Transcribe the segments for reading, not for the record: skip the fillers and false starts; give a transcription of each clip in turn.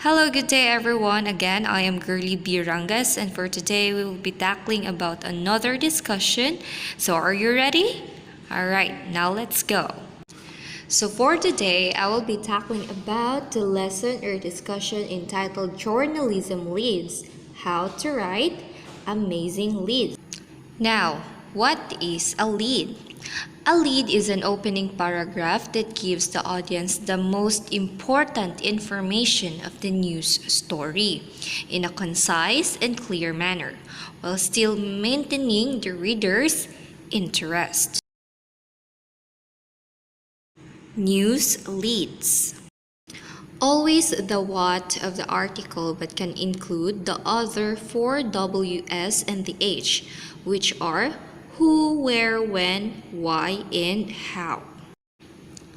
Hello, good day everyone. Again, I am Girly Birangas and for today we will be tackling about another discussion. So are you ready? All right, now let's go. So for today, I will be tackling about the lesson or discussion entitled Journalism Leads: How to Write Amazing Leads. Now, what is a lead? A lead is an opening paragraph that gives the audience the most important information of the news story in a concise and clear manner, while still maintaining the reader's interest. News leads. Always the what of the article but can include the other four W's and the H, which are who, where, when, why, and how.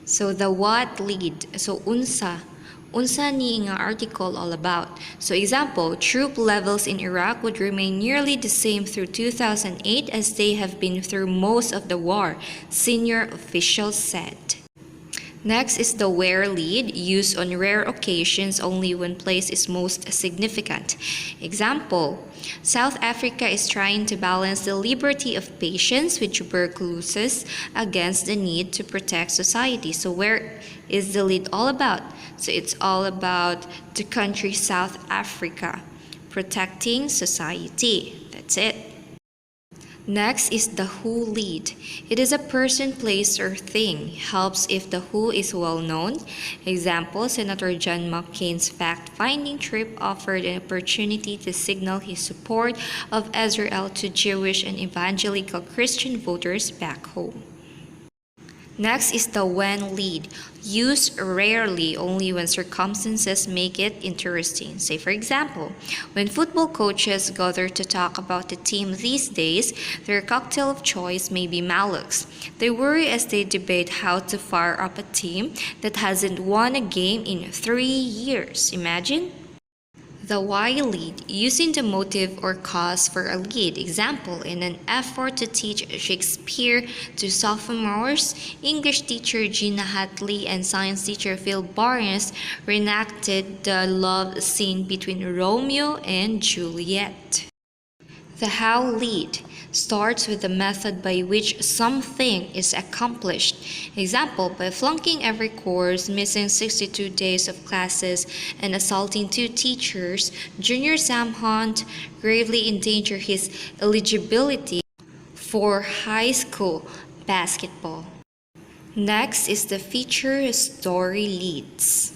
So the what lead. So unsa ni nga article all about. So example, troop levels in Iraq would remain nearly the same through 2008 as they have been through most of the war, senior officials said. Next is the where lead, used on rare occasions only when place is most significant. Example, South Africa is trying to balance the liberty of patients with tuberculosis against the need to protect society. So where is the lead all about? So it's all about the country South Africa, protecting society. That's it. Next is the who lead. It is a person, place, or thing. Helps if the who is well known. Example, Senator John McCain's fact-finding trip offered an opportunity to signal his support of Israel to Jewish and evangelical Christian voters back home. Next is the when lead, used rarely only when circumstances make it interesting. Say for example, when football coaches gather to talk about the team these days, their cocktail of choice may be Malux. They worry as they debate how to fire up a team that hasn't won a game in 3 years. Imagine? The why lead, using the motive or cause for a lead. Example, in an effort to teach Shakespeare to sophomores, English teacher Gina Hatley and science teacher Phil Barnes reenacted the love scene between Romeo and Juliet. The how lead starts with the method by which something is accomplished. Example, by flunking every course, missing 62 days of classes, and assaulting 2 teachers, Junior Sam Hunt gravely endangered his eligibility for high school basketball. Next is the feature story leads.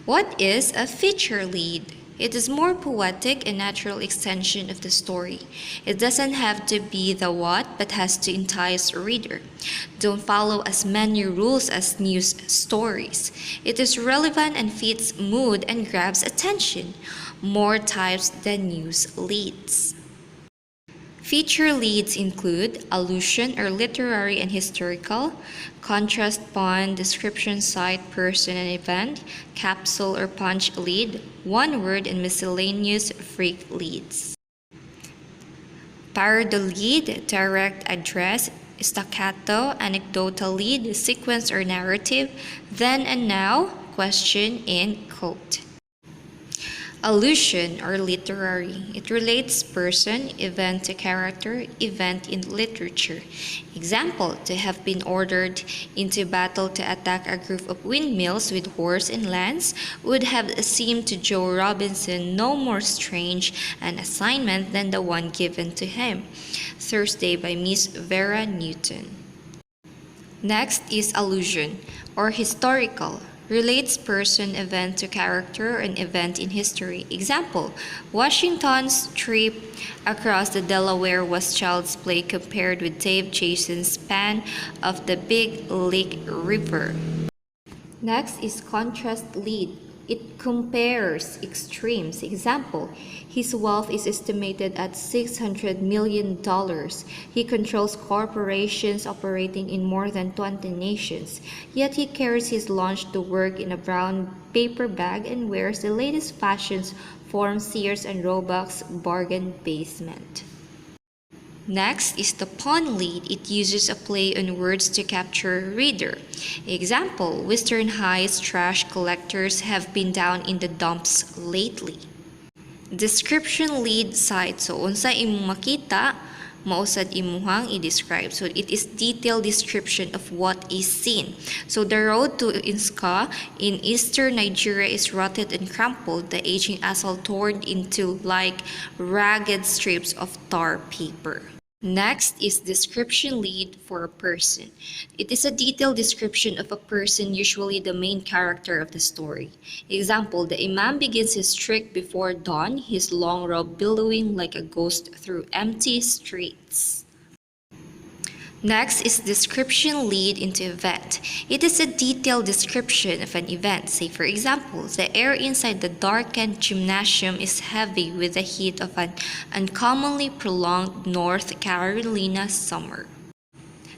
What is a feature lead? It is more poetic and natural extension of the story. It doesn't have to be the what, but has to entice a reader. Don't follow as many rules as news stories. It is relevant and fits mood and grabs attention. More types than news leads. Feature leads include allusion or literary and historical, contrast pun, description, site, person, and event, capsule or punch lead, one word, and miscellaneous freak leads. Parody lead, direct address, staccato, anecdotal lead, sequence or narrative, then and now, question, and quote. Allusion or literary. It relates person, event to character, event in literature. Example, to have been ordered into battle to attack a group of windmills with horse and lance would have seemed to Joe Robinson no more strange an assignment than the one given to him. Thursday by Miss Vera Newton. Next is allusion or historical. Relates person, event to character, and event in history. Example, Washington's trip across the Delaware was child's play compared with Dave Jason's span of the Big Lake River. Next is contrast lead. It compares extremes. Example, his wealth is estimated at $600 million. He controls corporations operating in more than 20 nations. Yet he carries his lunch to work in a brown paper bag and wears the latest fashions from Sears and Roebuck's bargain basement. Next is the pun lead. It uses a play on words to capture a reader. Example, Western High's trash collectors have been down in the dumps lately. Description lead side. So, unsa imong makita, mausad imuhang i-describe. So, it is detailed description of what is seen. So, the road to Inska in eastern Nigeria is rotted and crumpled, the aging asphalt torn into like ragged strips of tar paper. Next is description lead for a person. It is a detailed description of a person, usually the main character of the story. Example, the Imam begins his trek before dawn, his long robe billowing like a ghost through empty streets. Next is description lead into event. It is a detailed description of an event. Say for example, the air inside the darkened gymnasium is heavy with the heat of an uncommonly prolonged North Carolina summer.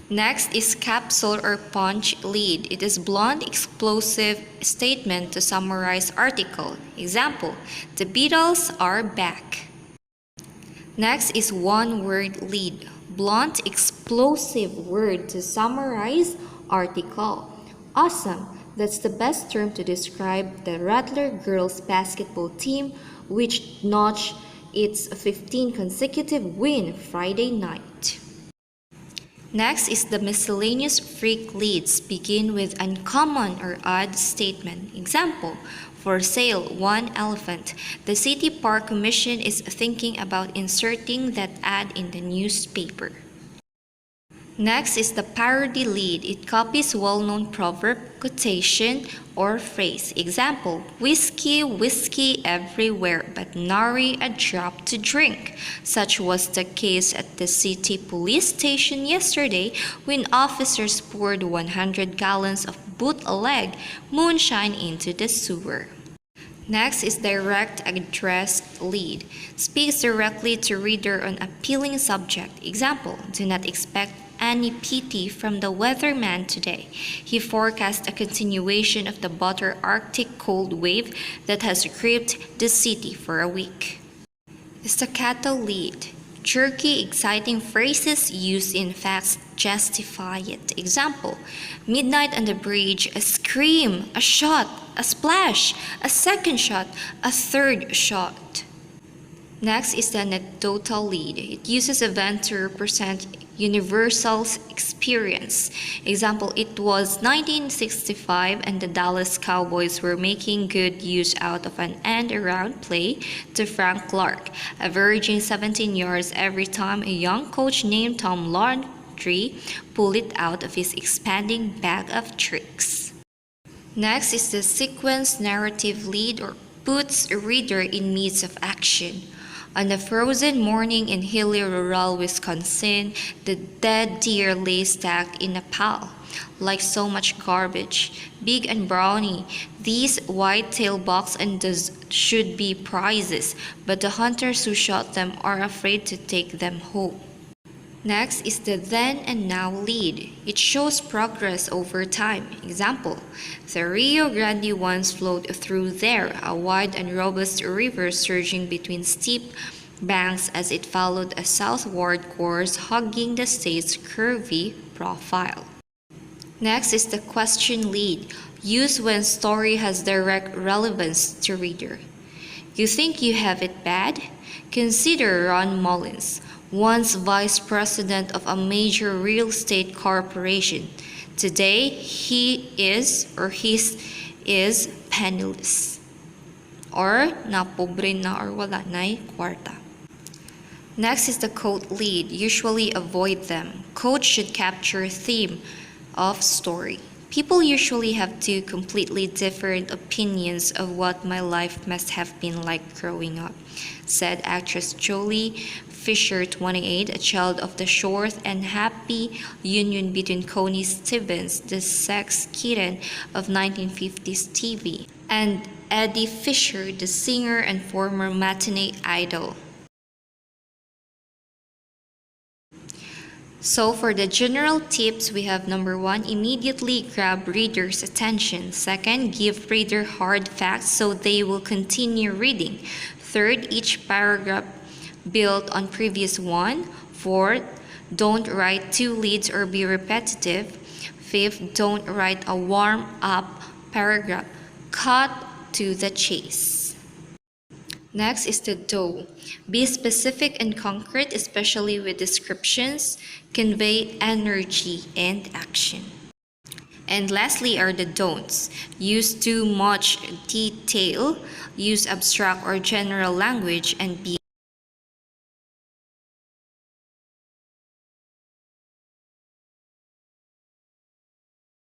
Next is capsule or punch lead. It is blunt, explosive statement to summarize article. Example, the Beatles are back. Next is one word lead. Blunt, explosive word to summarize article. Awesome! That's the best term to describe the Rattler girls basketball team, which notched its 15th consecutive win Friday night. Next is the miscellaneous freak leads. Begin with uncommon or odd statement. Example, for sale, one elephant. The City Park Commission is thinking about inserting that ad in the newspaper. Next is the parody lead. It copies well-known proverb, quotation, or phrase. Example, whiskey, whiskey everywhere, but nary a drop to drink. Such was the case at the city police station yesterday when officers poured 100 gallons of bootleg moonshine into the sewer. Next is direct address lead. Speaks directly to reader on appealing subject. Example, do not expect any pity from the weatherman today. He forecast a continuation of the butter Arctic cold wave that has gripped the city for a week. Staccato lead. Jerky, exciting phrases used in facts justify it. Example, midnight on the bridge, a scream, a shot, a splash, a second shot, a third shot. Next is the anecdotal lead. It uses event to represent universal experience. Example, it was 1965 and the Dallas Cowboys were making good use out of an end-around play to Frank Clark, averaging 17 yards every time a young coach named Tom Landry pulled it out of his expanding bag of tricks. Next is the sequence narrative lead, or puts a reader in midst of action. On a frozen morning in hilly rural Wisconsin, the dead deer lay stacked in a pile, like so much garbage. Big and brawny, these white-tailed bucks and does should be prizes, but the hunters who shot them are afraid to take them home. Next is the then and now lead. It shows progress over time. Example, the Rio Grande once flowed through there, a wide and robust river surging between steep banks as it followed a southward course, hugging the state's curvy profile. Next is the question lead, used when story has direct relevance to reader. You think you have it bad? Consider Ron Mullins, once vice president of a major real estate corporation. Today, he is penniless. Or napobre na or wala na'y kwarta. Next is the quote lead. Usually avoid them. Quote should capture theme of story. People usually have two completely different opinions of what my life must have been like growing up, said actress Jolie Fisher, 28, a child of the short and happy union between Connie Stevens, the sex kitten of 1950s TV, and Eddie Fisher, the singer and former matinee idol. So for the general tips, we have number 1, immediately grab reader's attention. Second, give reader hard facts so they will continue reading. Third, each paragraph built on previous one. Fourth, don't write two leads or be repetitive. Fifth, don't write a warm-up paragraph. Cut to the chase. Next is the do. Be specific and concrete, especially with descriptions. Convey energy and action. And lastly are the don'ts. Use too much detail, use abstract or general language, and be